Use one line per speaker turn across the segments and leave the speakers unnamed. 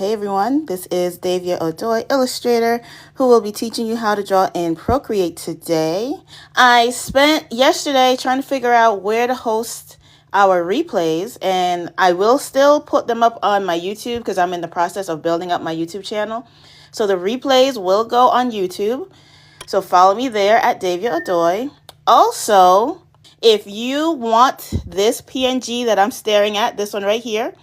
Hey everyone, this is Davia Odoy, illustrator, who will be teaching you how to draw in Procreate today. I spent yesterday trying to figure out where to host our replays, and I will still put them up on my YouTube because I'm in the process of building up my YouTube channel. So the replays will go on YouTube. So follow me there at Davia Odoy. Also, if you want this PNG that I'm staring at, this one right here,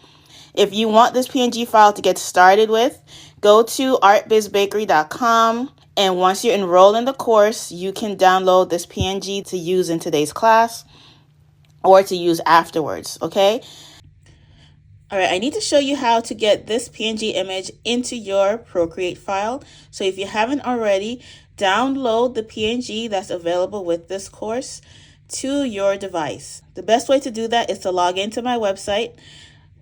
if you want this PNG file to get started with, go to artbizbakery.com, and once you enroll in the course, you can download this PNG to use in today's class or to use afterwards, okay? All right, I need to show you how to get this PNG image into your Procreate file. So if you haven't already, download the PNG that's available with this course to your device. The best way to do that is to log into my website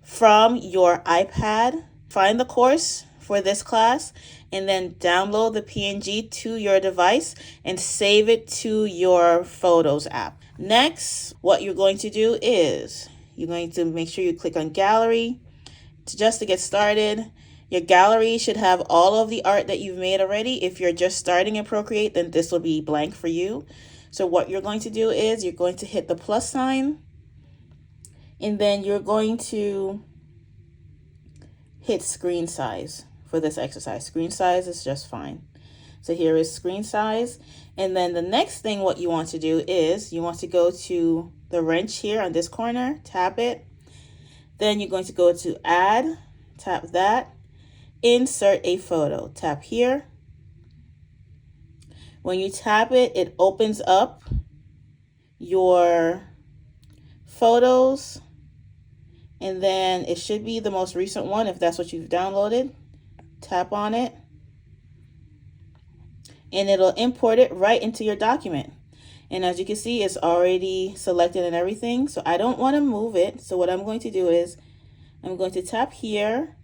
from your iPad, find the course for this class, and then download the PNG to your device and save it to your Photos app. Next, what you're going to do is you're going to make sure you click on Gallery just to get started. Your gallery should have all of the art that you've made already. If you're just starting in Procreate, then this will be blank for you. So what you're going to do is you're going to hit the plus sign, and then you're going to hit screen size for this exercise. Screen size is just fine. So here is screen size. And then the next thing what you want to do is you want to go to the wrench here on this corner, tap it. Then you're going to go to add, tap that, insert a photo, tap here. When you tap it, it opens up your photos, and then it should be the most recent one if that's what you've downloaded. Tap on it, and it'll import it right into your document. And as you can see, it's already selected and everything, so I don't want to move it. So what I'm going to do is I'm going to tap here,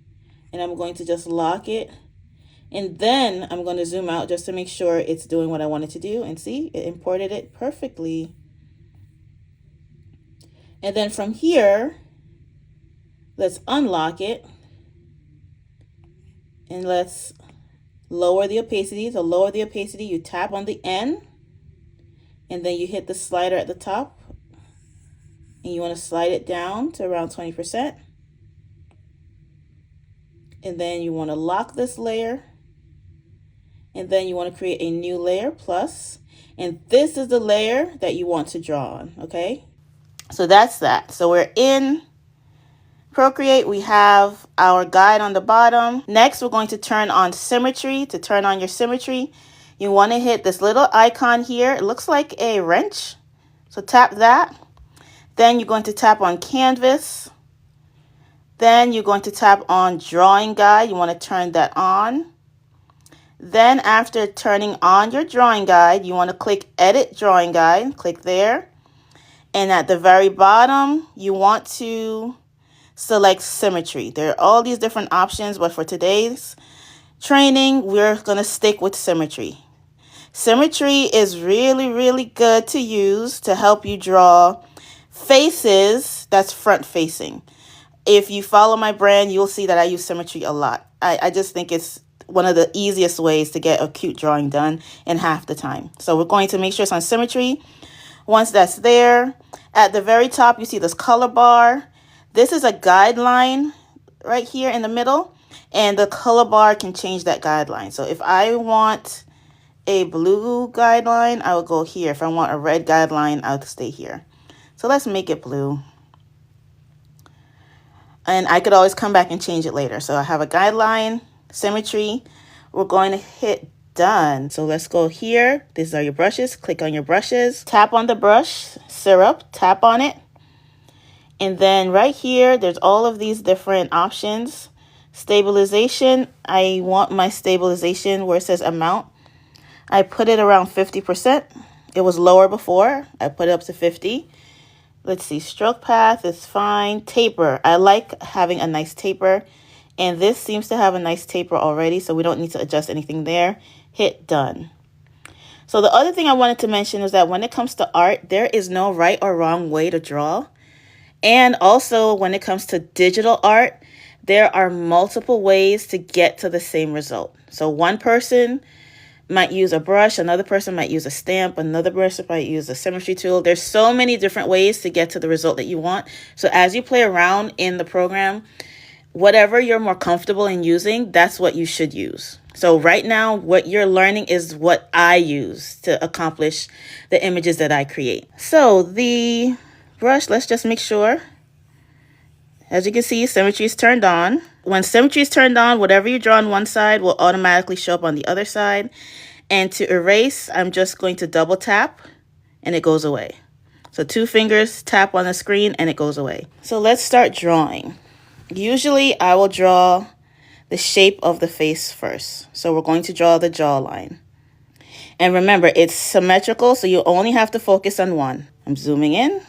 and I'm going to just lock it, and then I'm going to zoom out just to make sure it's doing what I want it to do. And see, it imported it perfectly. And then from here, let's unlock it, and let's lower the opacity. To lower the opacity, you tap on the N, and then you hit the slider at the top, and you want to slide it down to around 20%. And then you want to lock this layer, and then you want to create a new layer, plus, and this is the layer that you want to draw on, okay? So that's that. So we're in Procreate. We have our guide on the bottom. Next, we're going to turn on symmetry. To turn on your symmetry, you want to hit this little icon here. It looks like a wrench. So tap that. Then you're going to tap on canvas. Then you're going to tap on drawing guide. You want to turn that on. Then after turning on your drawing guide, you want to click edit drawing guide. Click there. And at the very bottom, you want to select symmetry. There are all these different options, but for today's training, we're going to stick with symmetry. Symmetry is really, really good to use to help you draw faces that's front facing. If you follow my brand, you'll see that I use symmetry a lot. I just think it's one of the easiest ways to get a cute drawing done in half the time. So we're going to make sure it's on symmetry. Once that's there, at the very top, you see this color bar. This is a guideline right here in the middle, and the color bar can change that guideline. So if I want a blue guideline, I will go here. If I want a red guideline, I'll stay here. So let's make it blue. And I could always come back and change it later. So I have a guideline, symmetry. We're going to hit done. So let's go here. These are your brushes. Click on your brushes. Tap on the brush, syrup, tap on it. And then right here, there's all of these different options. Stabilization, I want my stabilization where it says amount. I put it around 50%. It was lower before. I put it up to 50. Let's see, stroke path is fine. Taper, I like having a nice taper. And this seems to have a nice taper already, so we don't need to adjust anything there. Hit done. So the other thing I wanted to mention is that when it comes to art, there is no right or wrong way to draw. And also when it comes to digital art, there are multiple ways to get to the same result. So one person might use a brush, another person might use a stamp, another person might use a symmetry tool. There's so many different ways to get to the result that you want. So as you play around in the program, whatever you're more comfortable in using, that's what you should use. So right now, what you're learning is what I use to accomplish the images that I create. So the brush, let's just make sure. As you can see, symmetry is turned on. When symmetry is turned on, whatever you draw on one side will automatically show up on the other side. And to erase, I'm just going to double tap and it goes away. So 2 fingers, tap on the screen and it goes away. So let's start drawing. Usually I will draw the shape of the face first. So we're going to draw the jawline. And remember, it's symmetrical, so you only have to focus on one. I'm zooming in.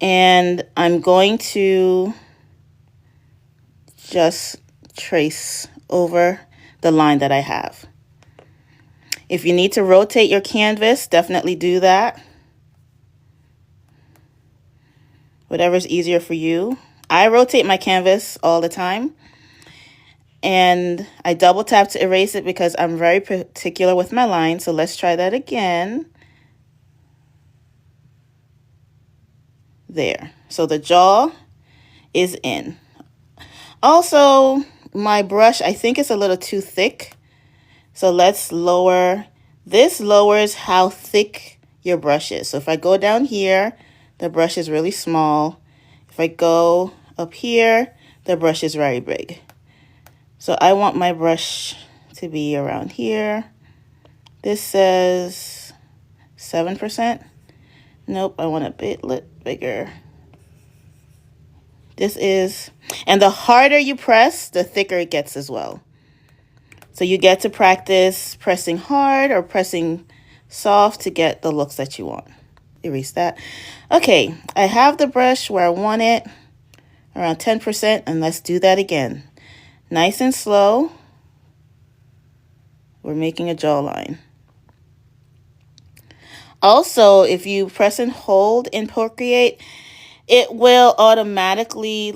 And I'm going to just trace over the line that I have. If you need to rotate your canvas, definitely do that. Whatever's easier for you. I rotate my canvas all the time. And I double tap to erase it because I'm very particular with my line. So let's try that again. There. So the jaw is in. Also, my brush, I think it's a little too thick. So let's lower. This lowers how thick your brush is. So if I go down here, the brush is really small. If I go up here, the brush is very big. So I want my brush to be around here. This says 7%. Nope, I want a bit bigger. This is, and the harder you press, the thicker it gets as well. So you get to practice pressing hard or pressing soft to get the looks that you want. Erase that. Okay, I have the brush where I want it, around 10%, and let's do that again. Nice and slow. We're making a jawline. Also, if you press and hold in Procreate, it will automatically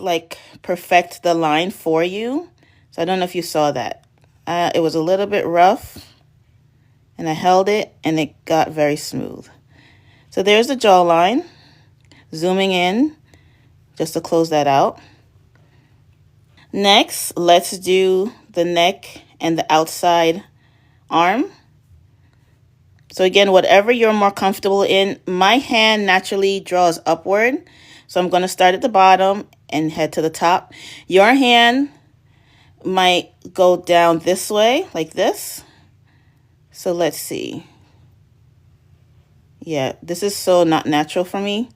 perfect the line for you. So I don't know if you saw that. It was a little bit rough and I held it and it got very smooth. So there's the jawline. Zooming in just to close that out. Next, let's do the neck and the outside arm. So again, whatever you're more comfortable in, my hand naturally draws upward. So I'm going to start at the bottom and head to the top. Your hand might go down this way, like this. So let's see. Yeah, this is so not natural for me.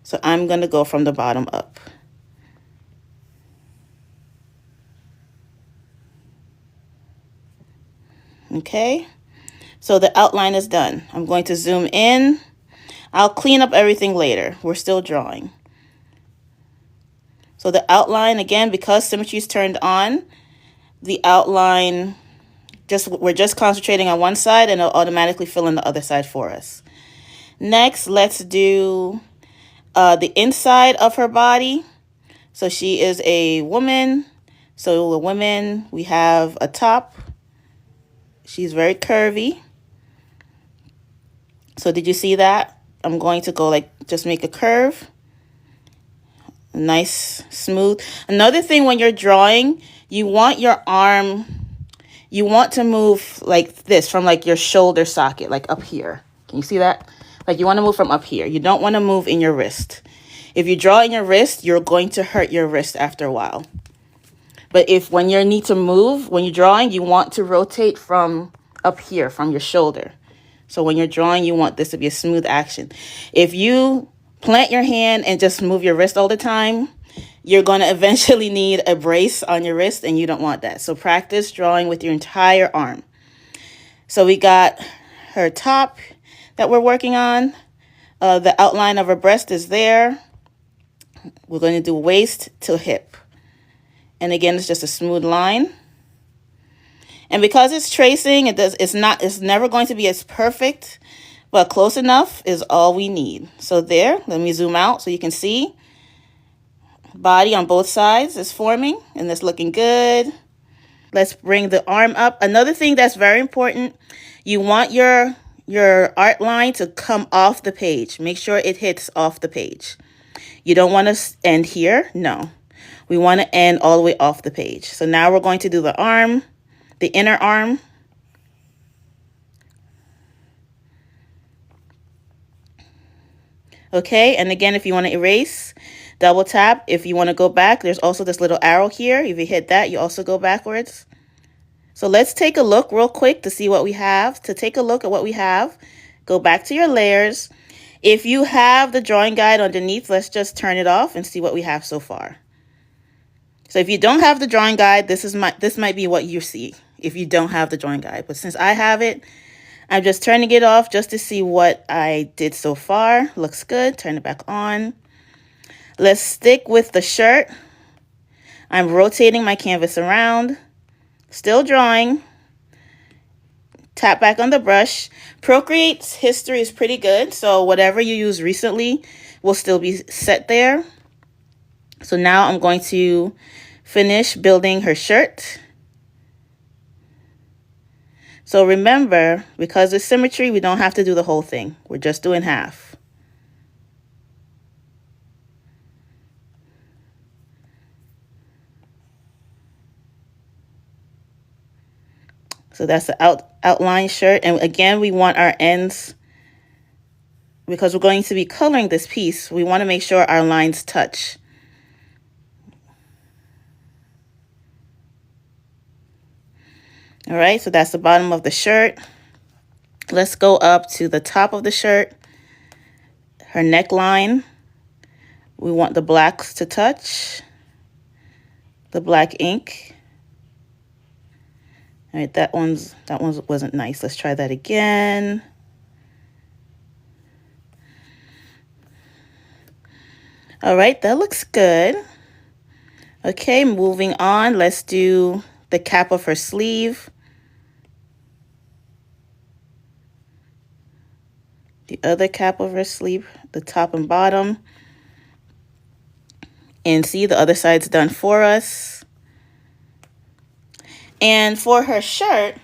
So I'm going to go from the bottom up. Okay, so the outline is done. I'm going to zoom in. I'll clean up everything later. We're still drawing. So the outline, again, because symmetry is turned on, the outline, we're just concentrating on one side and it'll automatically fill in the other side for us. Next, let's do the inside of her body. So she is a woman. So the woman, we have a top. She's very curvy. So did you see that? I'm going to go just make a curve. Nice, smooth. Another thing when you're drawing, you want your arm, you want to move like this from your shoulder socket, up here. Can you see that? You want to move from up here. You don't want to move in your wrist. If you draw in your wrist, you're going to hurt your wrist after a while. But when you need to move, when you're drawing, you want to rotate from up here, from your shoulder. So when you're drawing, you want this to be a smooth action. If you plant your hand and just move your wrist all the time, you're going to eventually need a brace on your wrist, and you don't want that. So practice drawing with your entire arm. So we got her top that we're working on. The outline of her breast is there. We're going to do waist to hip. And again, it's just a smooth line. And because it's tracing, it's never going to be as perfect, but close enough is all we need. So there, let me zoom out so you can see. body on both sides is forming, and it's looking good. Let's bring the arm up. Another thing that's very important, you want your art line to come off the page. Make sure it hits off the page. You don't want to end here. No. We want to end all the way off the page. So now we're going to do the arm, the inner arm. Okay, and again, if you want to erase, double tap. If you want to go back, there's also this little arrow here. If you hit that, you also go backwards. So let's take a look real quick to see what we have. To take a look at what we have, go back to your layers. If you have the drawing guide underneath, let's just turn it off and see what we have so far. So if you don't have the drawing guide, this might be what you see if you don't have the drawing guide. But since I have it, I'm just turning it off just to see what I did so far. Looks good. Turn it back on. Let's stick with the shirt. I'm rotating my canvas around. Still drawing. Tap back on the brush. Procreate's history is pretty good, so whatever you used recently will still be set there. So now I'm going to finish building her shirt. So remember, because of symmetry, we don't have to do the whole thing. We're just doing half. So that's the outline shirt. And again, we want our ends, because we're going to be coloring this piece, we want to make sure our lines touch. All right, so that's the bottom of the shirt. Let's go up to the top of the shirt, her neckline. We want the blacks to touch, the black ink. All right, that one wasn't nice. Let's try that again. All right, that looks good. Okay, moving on. Let's do the cap of her sleeve. The other cap of her sleeve, the top and bottom. And see, the other side's done for us. And for her shirt,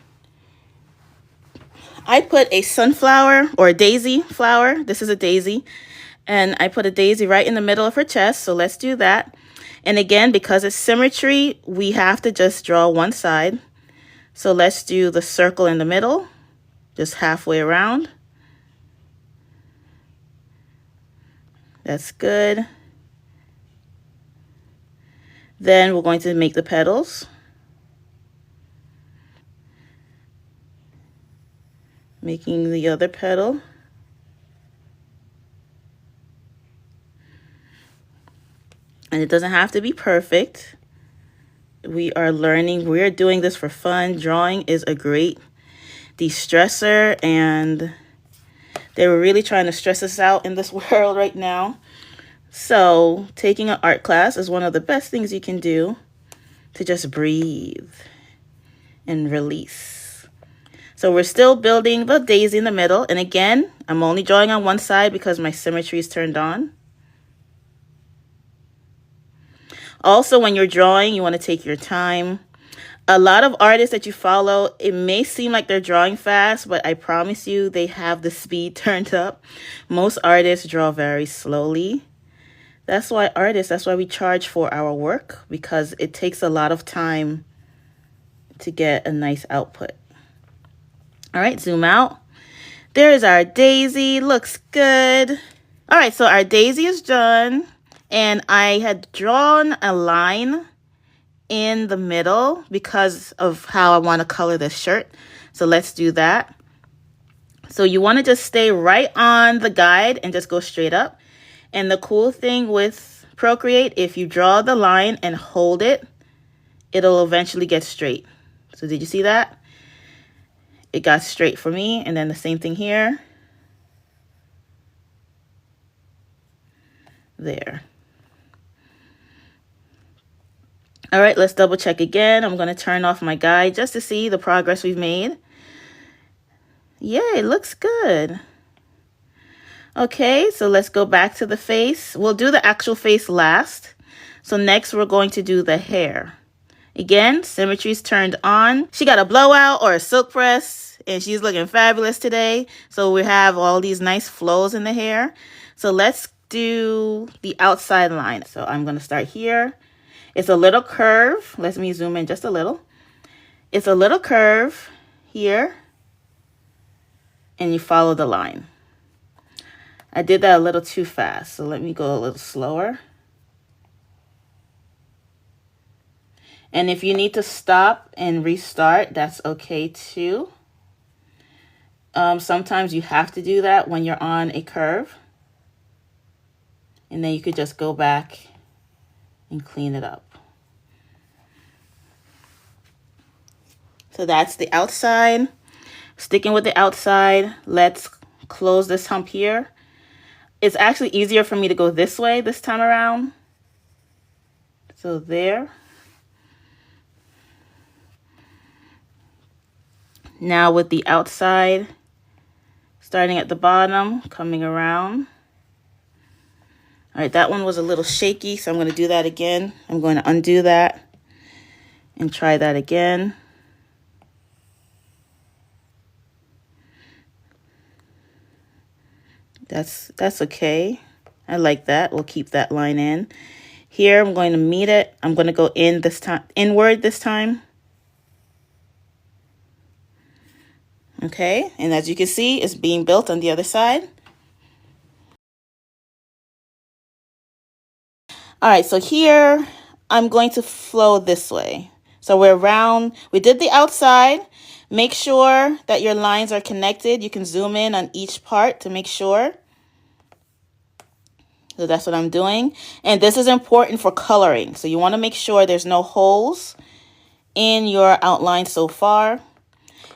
I put a sunflower or a daisy flower. This is a daisy. And I put a daisy right in the middle of her chest. So let's do that. And again, because it's symmetry, we have to just draw one side. So let's do the circle in the middle, just halfway around. That's good. Then we're going to make the petals. Making the other petal. And it doesn't have to be perfect. We are learning. We're doing this for fun. Drawing is a great de-stressor, and they were really trying to stress us out in this world right now. So taking an art class is one of the best things you can do to just breathe and release. So we're still building the daisy in the middle. And again, I'm only drawing on one side because my symmetry is turned on. Also, when you're drawing, you want to take your time. A lot of artists that you follow, it may seem like they're drawing fast, but I promise you they have the speed turned up. Most artists draw very slowly. That's why we charge for our work, because it takes a lot of time to get a nice output. All right, zoom out. There's our daisy, looks good. All right, so our daisy is done, and I had drawn a line in the middle because of how I want to color this shirt. So let's do that. So you want to just stay right on the guide and just go straight up. And the cool thing with Procreate, if you draw the line and hold it, it'll eventually get straight. So did you see that? It got straight for me. And then the same thing here. There. All right, let's double check again. I'm going to turn off my guide just to see the progress we've made. Yeah, it looks good. Okay, so let's go back to the face. We'll do the actual face last. So next we're going to do the hair. Again, symmetry's turned on. She got a blowout or a silk press, and she's looking fabulous today. So we have all these nice flows in the hair. So let's do the outside line. So I'm going to start here. It's a little curve. Let me zoom in just a little. It's a little curve here, and you follow the line. I did that a little too fast, so let me go a little slower. And if you need to stop and restart, that's okay too. Sometimes you have to do that when you're on a curve. And then you could just go back and clean it up. So that's the outside. Sticking with the outside, let's close this hump here. It's actually easier for me to go this way this time around. So there. Now with the outside, starting at the bottom, coming around. All right, that one was a little shaky, so I'm going to do that again. I'm going to undo that and try that again. That's okay. I like that. We'll keep that line in. Here, I'm going to meet it. I'm going to go in this time, inward this time. Okay, and as you can see, it's being built on the other side. All right, so here I'm going to flow this way. So we're around, we did the outside. Make sure that your lines are connected. You can zoom in on each part to make sure. So that's what I'm doing. And this is important for coloring. So you want to make sure there's no holes in your outline so far.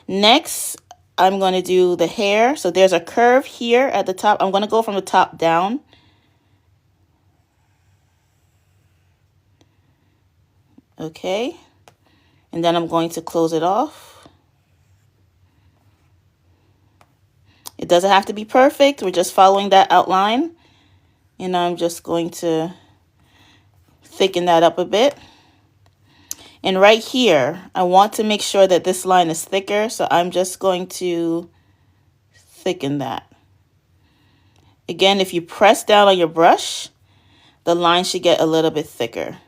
Next, I'm going to do the hair. So there's a curve here at the top. I'm going to go from the top down. Okay. And then I'm going to close it off. It doesn't have to be perfect. We're just following that outline. And I'm just going to thicken that up a bit. And right here, I want to make sure that this line is thicker. So I'm just going to thicken that. Again, if you press down on your brush, the line should get a little bit thicker.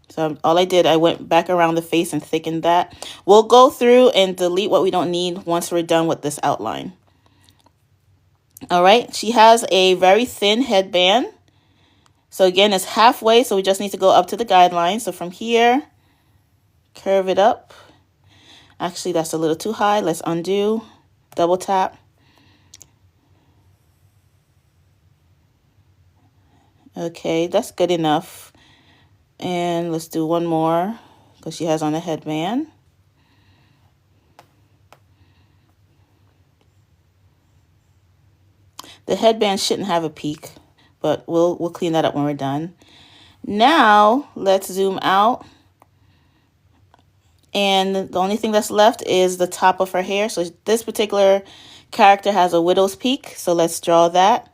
So all I did, I went back around the face and thickened that. We'll go through and delete what we don't need once we're done with this outline. All right, she has a very thin headband. So again, it's halfway, so we just need to go up to the guideline. So from here, curve it up. Actually, that's a little too high. Let's undo, double tap. Okay, that's good enough. And let's do one more because she has on a headband. The headband shouldn't have a peak, but we'll clean that up when we're done. Now let's zoom out. And the only thing that's left is the top of her hair. So this particular character has a widow's peak. So let's draw that.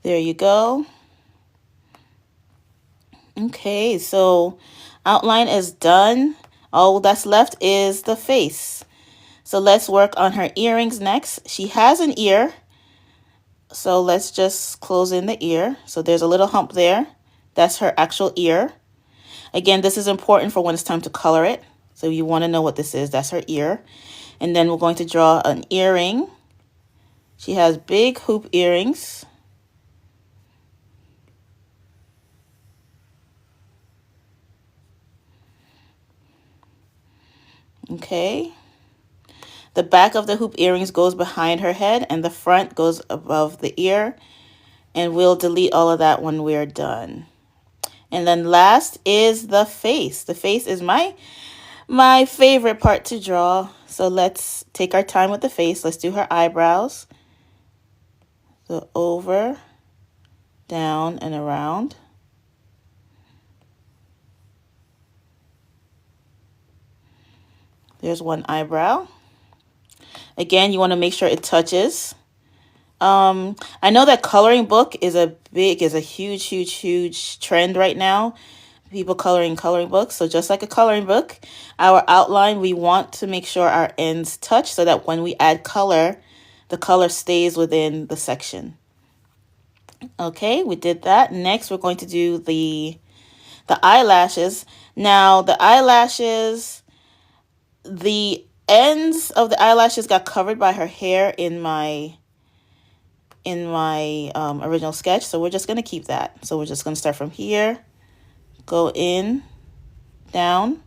There you go. Okay, so outline is done. All that's left is the face. So let's work on her earrings next. She has an ear. So let's just close in the ear. So there's a little hump there. That's her actual ear. Again, this is important for when it's time to color it. So you want to know what this is. That's her ear. And then we're going to draw an earring. She has big hoop earrings. Okay. The back of the hoop earrings goes behind her head and the front goes above the ear. And we'll delete all of that when we're done. And then last is the face. The face is my favorite part to draw. So let's take our time with the face. Let's do her eyebrows. So over, down, and around. There's one eyebrow. Again, you want to make sure it touches. I know that coloring book is a huge trend right now. People coloring books. So just like a coloring book, our outline, we want to make sure our ends touch so that when we add color, the color stays within the section. Okay, we did that. Next, we're going to do the eyelashes. Now, the eyelashes, the ends of the eyelashes got covered by her hair in my original sketch, so we're just going to keep that. So we're just going to start from here, go in, down,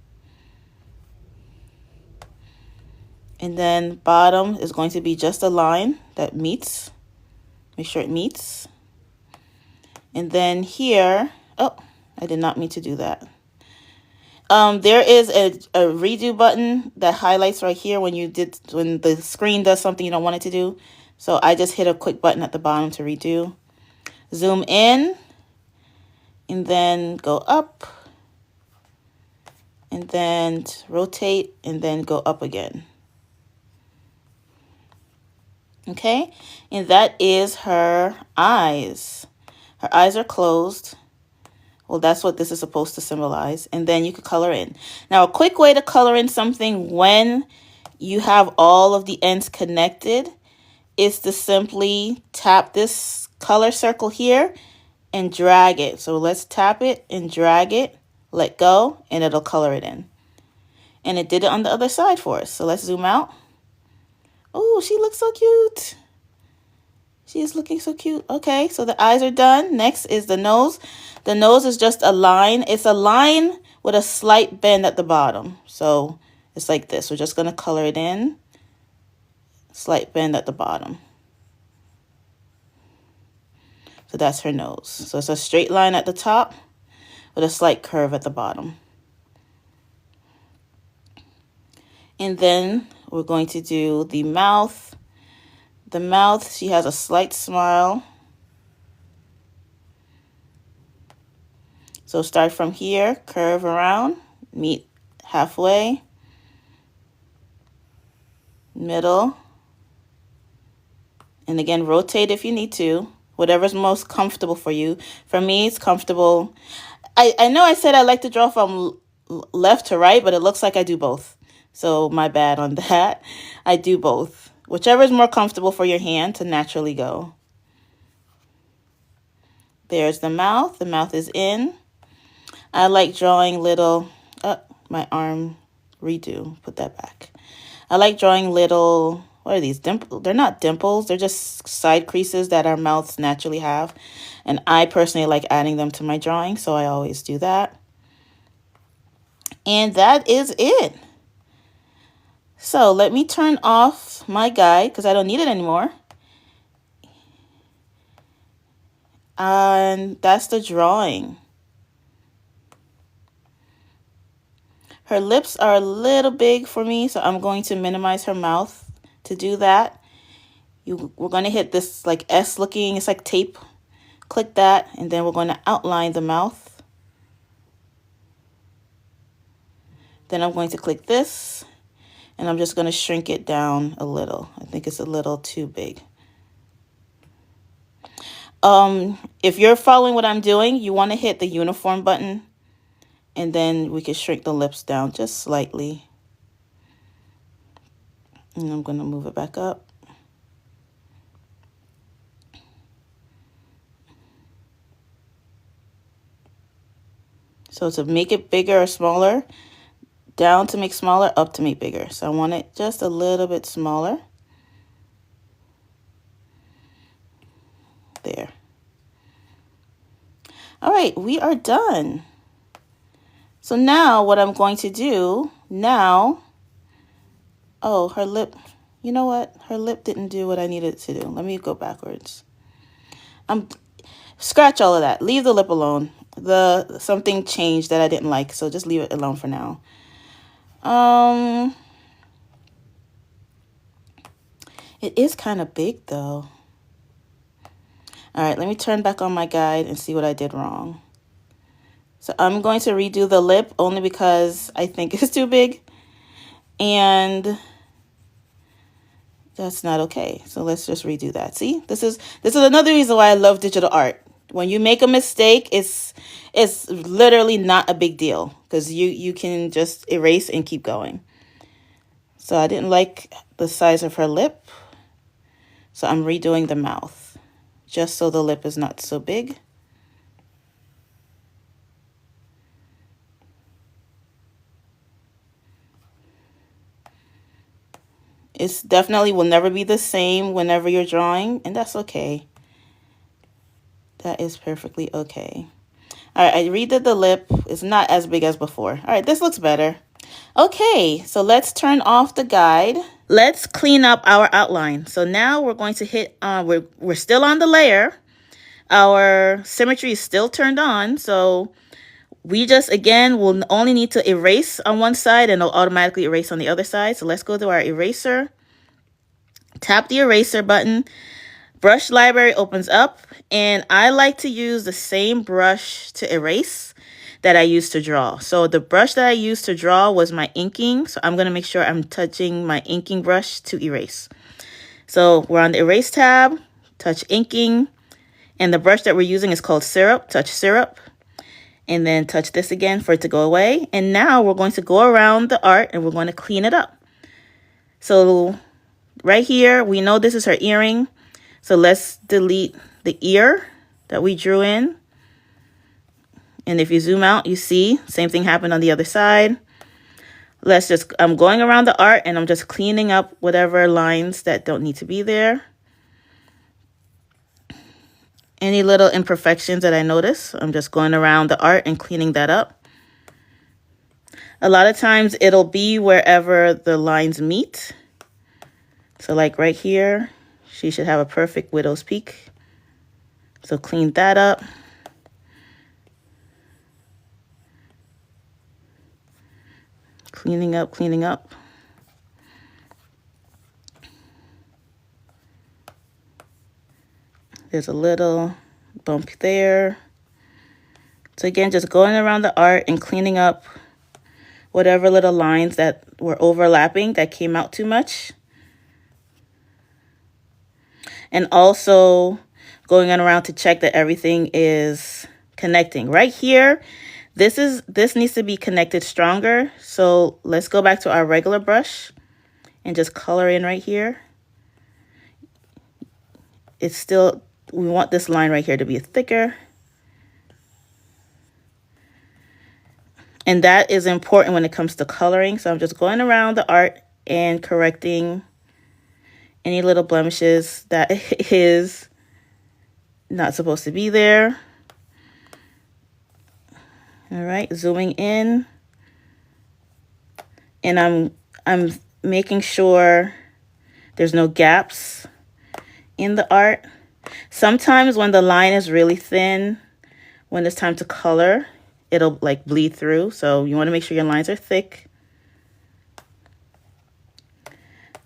and then bottom is going to be just a line that meets. Make sure it meets. And then here, oh, I did not mean to do that. There is a redo button that highlights right here when the screen does something you don't want it to do. So I just hit a quick button at the bottom to redo. Zoom in, and then go up, and then rotate, and then go up again. Okay, and that is her eyes. Her eyes are closed. Well, that's what this is supposed to symbolize. And then you could color in. Now, a quick way to color in something when you have all of the ends connected is to simply tap this color circle here and drag it. So let's tap it and drag it, let go, and it'll color it in. And it did it on the other side for us. So let's zoom out. Oh, she looks so cute. She is looking so cute. Okay, so the eyes are done. Next is the nose. The nose is just a line. It's a line with a slight bend at the bottom. So it's like this. We're just going to color it in. Slight bend at the bottom. So that's her nose. So it's a straight line at the top with a slight curve at the bottom. And then we're going to do the mouth. The mouth, she has a slight smile. So start from here, curve around, meet halfway, middle, and again, rotate if you need to, whatever's most comfortable for you. For me, it's comfortable. I know I said I like to draw from left to right, but it looks like I do both. So my bad on that. I do both. Whichever is more comfortable for your hand to naturally go. There's the mouth. The mouth is in. I like drawing little, my arm, redo, put that back. I like drawing little, what are these? They're not dimples. They're just side creases that our mouths naturally have. And I personally like adding them to my drawing, so I always do that. And that is it. So let me turn off my guide because I don't need it anymore. And that's the drawing. Her lips are a little big for me, so I'm going to minimize her mouth to do that. We're going to hit this like S looking, it's like tape. Click that, and then we're going to outline the mouth. Then I'm going to click this, and I'm just going to shrink it down a little. I think it's a little too big. If you're following what I'm doing, you want to hit the uniform button. And then we can shrink the lips down just slightly. And I'm going to move it back up. So to make it bigger or smaller, down to make smaller, up to make bigger. So I want it just a little bit smaller. There. All right, we are done. So now what I'm going to do now, oh, her lip, you know what? Her lip didn't do what I needed it to do. Let me go backwards. Scratch all of that. Leave the lip alone. Something changed that I didn't like, so just leave it alone for now. It is kind of big though. All right, let me turn back on my guide and see what I did wrong. So I'm going to redo the lip only because I think it's too big. And That's not okay. So let's just redo that. See, this is another reason why I love digital art. When you make a mistake, it's literally not a big deal because you can just erase and keep going. So I didn't like the size of her lip, so I'm redoing the mouth just so the lip is not so big. It's definitely will never be the same whenever you're drawing, and that's okay. That is perfectly okay. All right, I redid the lip. It's not as big as before. All right, this looks better. Okay, so let's turn off the guide. Let's clean up our outline. So now we're going to hit, we're still on the layer. Our symmetry is still turned on, so we just, again, will only need to erase on one side and it'll automatically erase on the other side. So let's go to our eraser. Tap the eraser button. Brush library opens up, and I like to use the same brush to erase that I used to draw. So the brush that I used to draw was my inking. So I'm going to make sure I'm touching my inking brush to erase. So we're on the erase tab, touch inking, and the brush that we're using is called syrup. Touch syrup, and then touch this again for it to go away. And now we're going to go around the art and we're going to clean it up. So right here, we know this is her earring. So let's delete the ear that we drew in. And if you zoom out, you see same thing happened on the other side. I'm going around the art and I'm just cleaning up whatever lines that don't need to be there. Any little imperfections that I notice, I'm just going around the art and cleaning that up. A lot of times it'll be wherever the lines meet. So like right here, she should have a perfect widow's peak. So clean that up. Cleaning up, cleaning up. There's a little bump there. So again, just going around the art and cleaning up whatever little lines that were overlapping that came out too much. And also going around to check that everything is connecting. Right here, this needs to be connected stronger. So let's go back to our regular brush and just color in right here. We want this line right here to be thicker. And that is important when it comes to coloring. So I'm just going around the art and correcting any little blemishes that is not supposed to be there. All right, zooming in. And I'm making sure there's no gaps in the art. Sometimes when the line is really thin, when it's time to color, it'll like bleed through. So you want to make sure your lines are thick.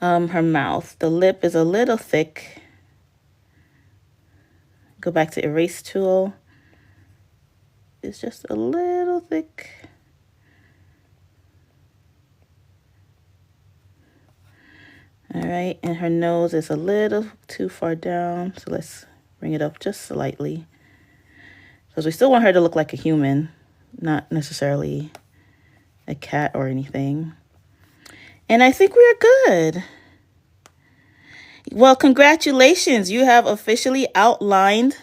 Her mouth, the lip is a little thick. Go back to erase tool. It's just a little thick. All right, and her nose is a little too far down. So let's bring it up just slightly. Because we still want her to look like a human, not necessarily a cat or anything. And I think we're good. Well, congratulations. You have officially outlined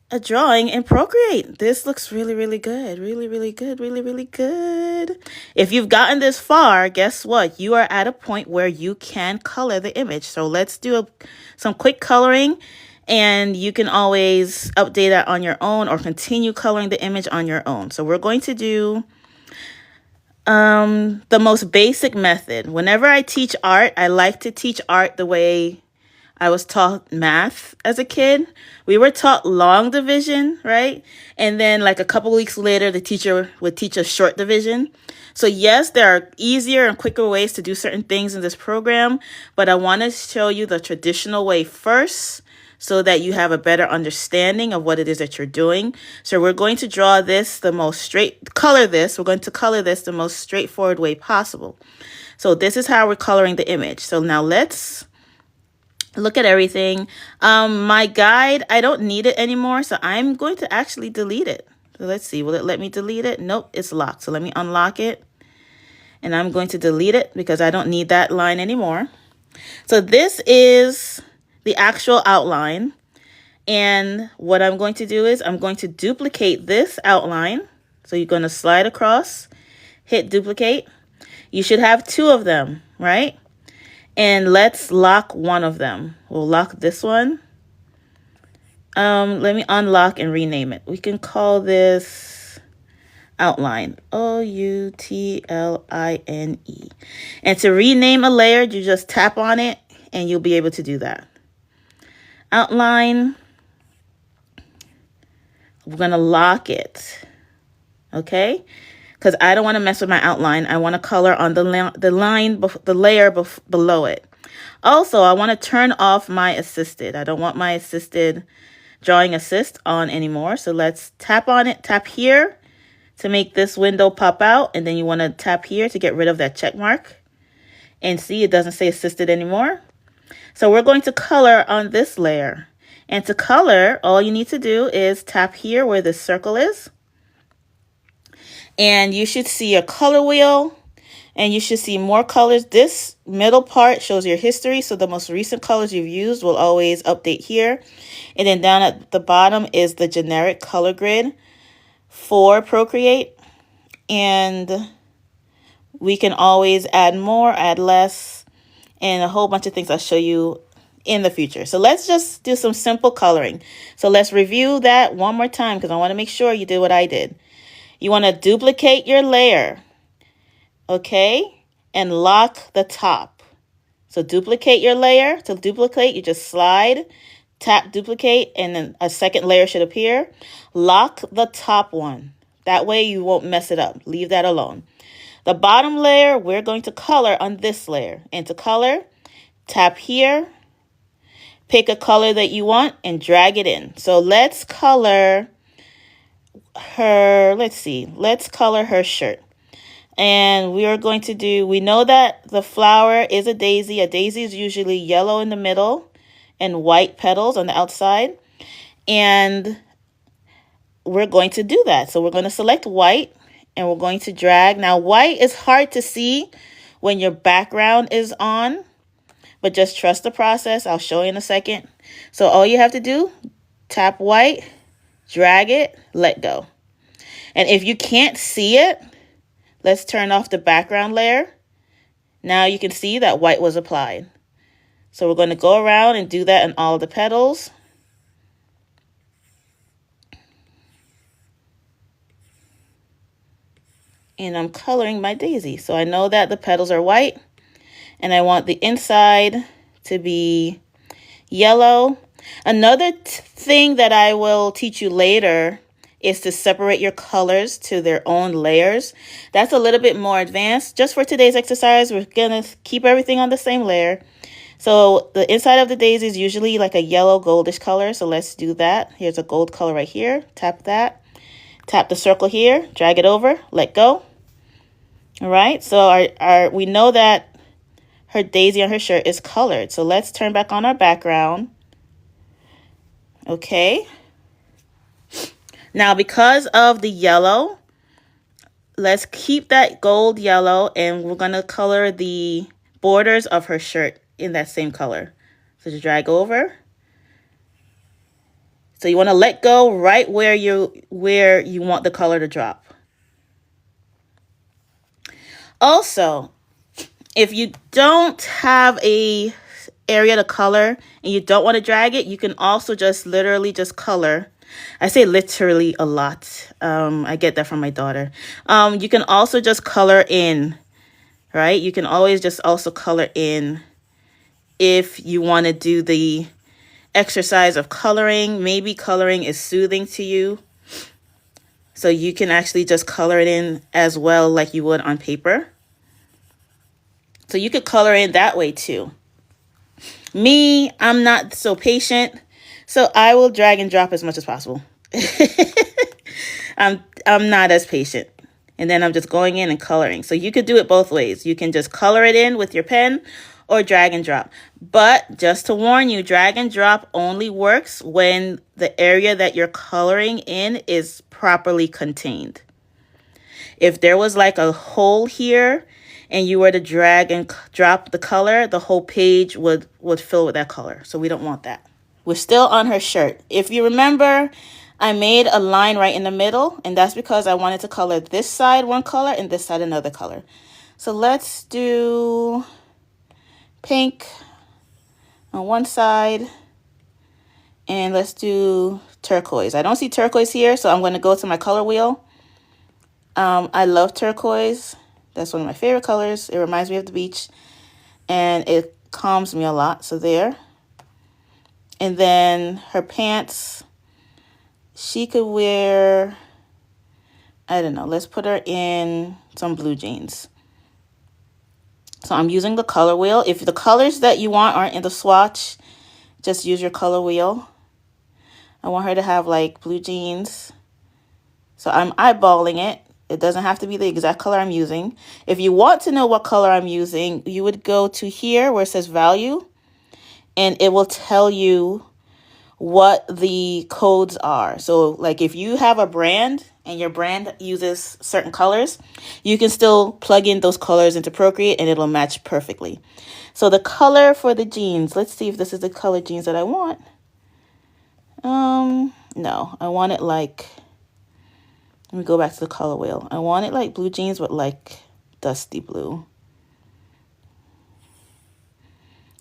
a drawing in Procreate. This looks really, really good. Really, really good. Really, really good. If you've gotten this far, guess what? You are at a point where you can color the image. So let's do some quick coloring, and you can always update that on your own or continue coloring the image on your own. So we're going to do the most basic method. Whenever I teach art, I like to teach art the way I was taught math as a kid. We were taught long division, right? And then like a couple weeks later, the teacher would teach us short division. So yes, there are easier and quicker ways to do certain things in this program, but I want to show you the traditional way first so that you have a better understanding of what it is that you're doing. So we're going to draw this we're going to color this the most straightforward way possible. So this is how we're coloring the image. So now let's look at everything. My guide, I don't need it anymore, so I'm going to actually delete it. So let's see, will it let me delete it? Nope, it's locked. So let me unlock it. And I'm going to delete it because I don't need that line anymore. So this is the actual outline. And what I'm going to do is I'm going to duplicate this outline. So you're going to slide across, hit duplicate. You should have 2 of them, right? And let's lock one of them. We'll lock this one. Let me unlock and rename it. We can call this outline. Outline. And to rename a layer, you just tap on it and you'll be able to do that. Outline. We're going to lock it. Okay? Because I don't want to mess with my outline. I want to color on the layer below it. Also, I want to turn off my assisted. I don't want my assisted drawing assist on anymore. So let's tap on it. Tap here to make this window pop out. And then you want to tap here to get rid of that check mark. And see, it doesn't say assisted anymore. So we're going to color on this layer. And to color, all you need to do is tap here where this circle is. And you should see a color wheel. And you should see more colors. This middle part shows your history. So the most recent colors you've used will always update here. And then down at the bottom is the generic color grid for Procreate. And we can always add more, add less, and a whole bunch of things I'll show you in the future. So let's just do some simple coloring. So let's review that one more time because I want to make sure you did what I did. You want to duplicate your layer, okay, and lock the top. So duplicate your layer. To duplicate, you just slide, tap duplicate, and then a second layer should appear. Lock the top one. That way you won't mess it up. Leave that alone. The bottom layer, we're going to color on this layer. And to color, tap here. Pick a color that you want and drag it in. So let's color her, let's color her shirt. And we are going to do, we know that the flower is a daisy. A daisy is usually yellow in the middle and white petals on the outside. And we're going to do that. So we're going to select white and we're going to drag. Now white is hard to see when your background is on. But just trust the process. I'll show you in a second. So all you have to do, tap white, drag it, let go. And if you can't see it, let's turn off the background layer. Now you can see that white was applied. So we're going to go around and do that in all the petals. And I'm coloring my daisy. So I know that the petals are white. And I want the inside to be yellow. Another thing that I will teach you later is to separate your colors to their own layers. That's a little bit more advanced. Just for today's exercise, we're going to keep everything on the same layer. So the inside of the daisy is usually like a yellow goldish color. So let's do that. Here's a gold color right here. Tap that. Tap the circle here. Drag it over. Let go. All right. So we know that her daisy on her shirt is colored. So let's turn back on our background. Okay. Now, because of the yellow, let's keep that gold yellow and we're going to color the borders of her shirt in that same color. So just drag over. So you want to let go right where you want the color to drop. Also, if you don't have a area to color and you don't want to drag it, you can also just literally just color. I say literally a lot. I get that from my daughter. You can also just color in, right? You can always just also color in if you want to do the exercise of coloring. Maybe coloring is soothing to you. So you can actually just color it in as well like you would on paper. So you could color in that way too. Me, I'm not so patient, so I will drag and drop as much as possible. I'm not as patient. And then I'm just going in and coloring. So you could do it both ways. You can just color it in with your pen or drag and drop. But just to warn you, drag and drop only works when the area that you're coloring in is properly contained. If there was like a hole here and you were to drag and drop the color, the whole page would fill with that color. So we don't want that. We're still on her shirt. If you remember, I made a line right in the middle, and that's because I wanted to color this side one color and this side another color. So let's do pink on one side, and let's do turquoise. I don't see turquoise here, so I'm going to go to my color wheel. I love turquoise. That's one of my favorite colors. It reminds me of the beach, and it calms me a lot. So there. And then her pants, she could wear, I don't know, let's put her in some blue jeans. So I'm using the color wheel. If the colors that you want aren't in the swatch, just use your color wheel. I want her to have like blue jeans. So I'm eyeballing it. It doesn't have to be the exact color I'm using. If you want to know what color I'm using, you would go to here where it says value, and it will tell you what the codes are. So like if you have a brand and your brand uses certain colors, you can still plug in those colors into Procreate and it'll match perfectly. So the color for the jeans, let's see if this is the color jeans that I want. No, I want it like, let me go back to the color wheel. I want it like blue jeans, but like dusty blue.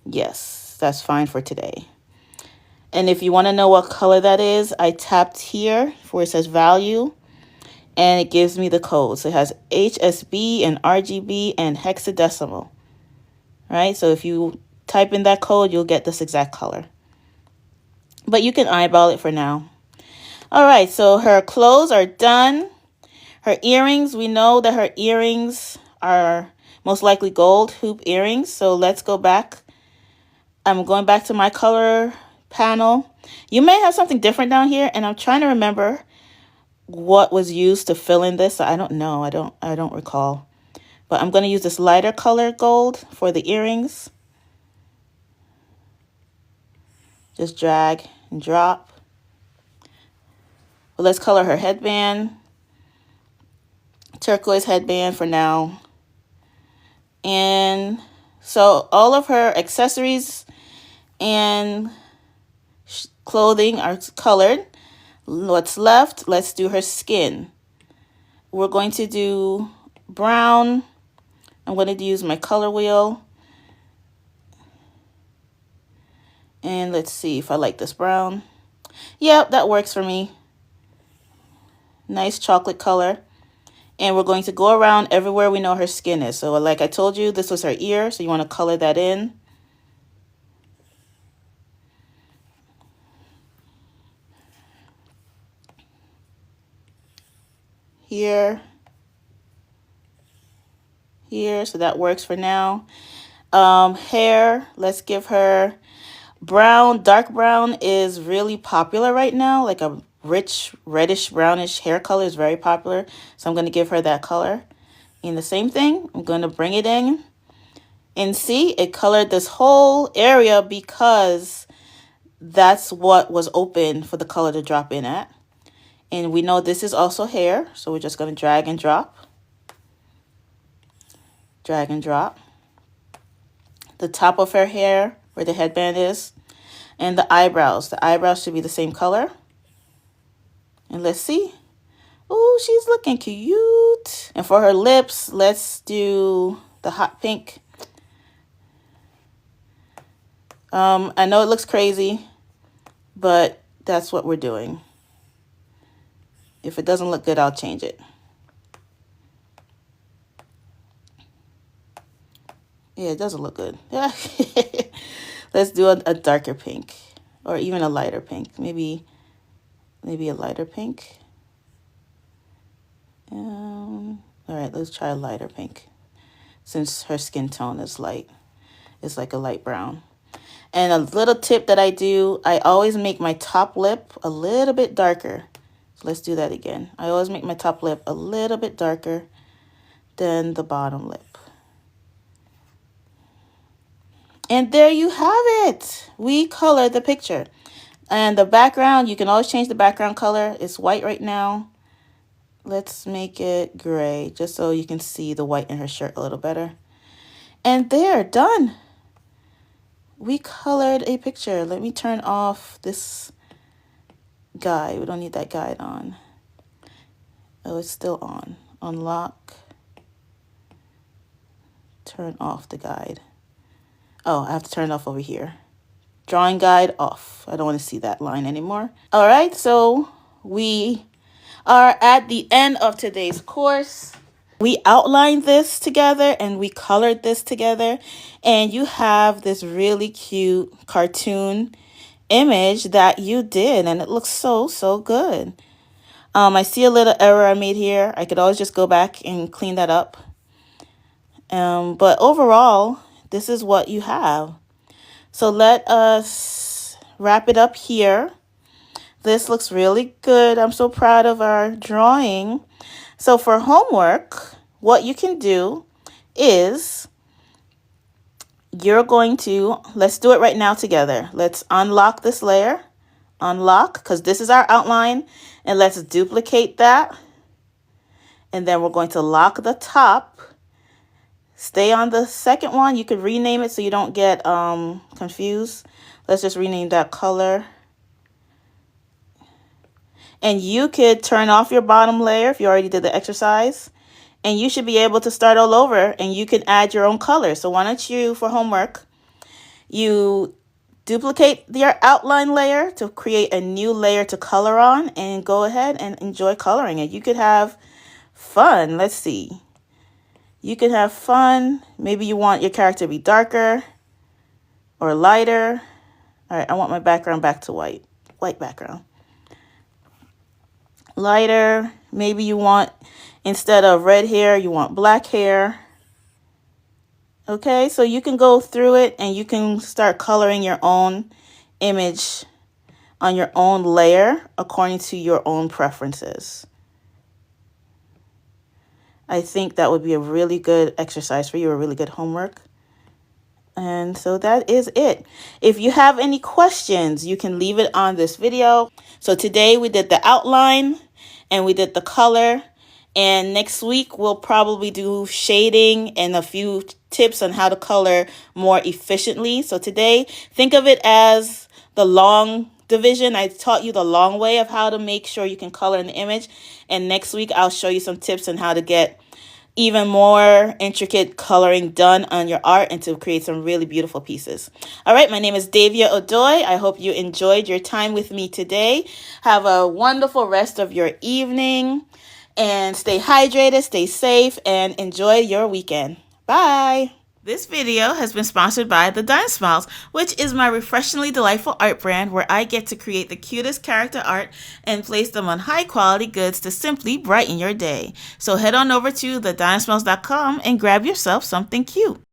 Yes, that's fine for today. And if you want to know what color that is, I tapped here where it says value, and it gives me the codes. So it has HSB and RGB and hexadecimal, right? So if you type in that code, you'll get this exact color. But you can eyeball it for now. All right, so her clothes are done. Her earrings, we know that her earrings are most likely gold hoop earrings. So let's go back. I'm going back to my color panel. You may have something different down here, and I'm trying to remember what was used to fill in this. I don't know. I don't recall. But I'm going to use this lighter color gold for the earrings. Just drag and drop. Well, let's color her headband. Turquoise headband for now. And so all of her accessories and clothing are colored. What's left? Let's do her skin. We're going to do brown. I'm going to use my color wheel. And let's see if I like this brown. Yep, that works for me. Nice chocolate color. And we're going to go around everywhere we know her skin is. So like I told you, this was her ear. So you want to color that in. Here. Here. So that works for now. Hair. Let's give her brown. Dark brown is really popular right now. Like a rich reddish brownish hair color is very popular. So I'm going to give her that color. And the same thing, I'm going to bring it in. And see, it colored this whole area because that's what was open for the color to drop in at. And we know this is also hair, so we're just going to drag and drop. Drag and drop. The top of her hair, where the headband is. And the eyebrows. The eyebrows should be the same color. And let's see. Oh, she's looking cute. And for her lips, let's do the hot pink. I know it looks crazy, but that's what we're doing. If it doesn't look good, I'll change it. Yeah, it doesn't look good. Yeah. Let's do a darker pink or even a lighter pink. Maybe a lighter pink. All right, let's try a lighter pink since her skin tone is light. It's like a light brown. And a little tip that I do, I always make my top lip a little bit darker Let's do that again. I always make my top lip a little bit darker than the bottom lip. And there you have it. We colored the picture. And the background, you can always change the background color. It's white right now. Let's make it gray just so you can see the white in her shirt a little better. And there, done. We colored a picture. Let me turn off this guide. We don't need that guide on. Oh, it's still on. Unlock. Turn off the guide. Oh, I have to turn it off over here. Drawing guide off. I don't want to see that line anymore. All right, so we are at the end of today's course. We outlined this together and we colored this together, and you have this really cute cartoon image that you did, and it looks so good. I see a little error I made here. I could always just go back and clean that up. But overall, this is what you have. So let us wrap it up here. This looks really good. I'm so proud of our drawing. So for homework, what you can do is you're going to, let's do it right now together. Let's unlock this layer. Unlock, because this is our outline, and let's duplicate that. And then we're going to lock the top. Stay on the second one. You could rename it so you don't get confused. Let's just rename that color. And you could turn off your bottom layer if you already did the exercise. And you should be able to start all over, and you can add your own color. So why don't you, for homework, you duplicate your outline layer to create a new layer to color on, and go ahead and enjoy coloring it. You could have fun. Let's see. You can have fun. Maybe you want your character to be darker or lighter. All right, I want my background back to white. White background. Lighter. Maybe you want, instead of red hair, you want black hair. Okay, so you can go through it and you can start coloring your own image on your own layer according to your own preferences. I think that would be a really good exercise for you, a really good homework. And so that is it. If you have any questions, you can leave it on this video. So today we did the outline and we did the color. And next week, we'll probably do shading and a few tips on how to color more efficiently. So today, think of it as the long division. I taught you the long way of how to make sure you can color an image. And next week, I'll show you some tips on how to get even more intricate coloring done on your art and to create some really beautiful pieces. All right, my name is Davia Odoy. I hope you enjoyed your time with me today. Have a wonderful rest of your evening. And stay hydrated, stay safe, and enjoy your weekend. Bye! This video has been sponsored by The Dime Smiles, which is my refreshingly delightful art brand where I get to create the cutest character art and place them on high-quality goods to simply brighten your day. So head on over to thedimesmiles.com and grab yourself something cute.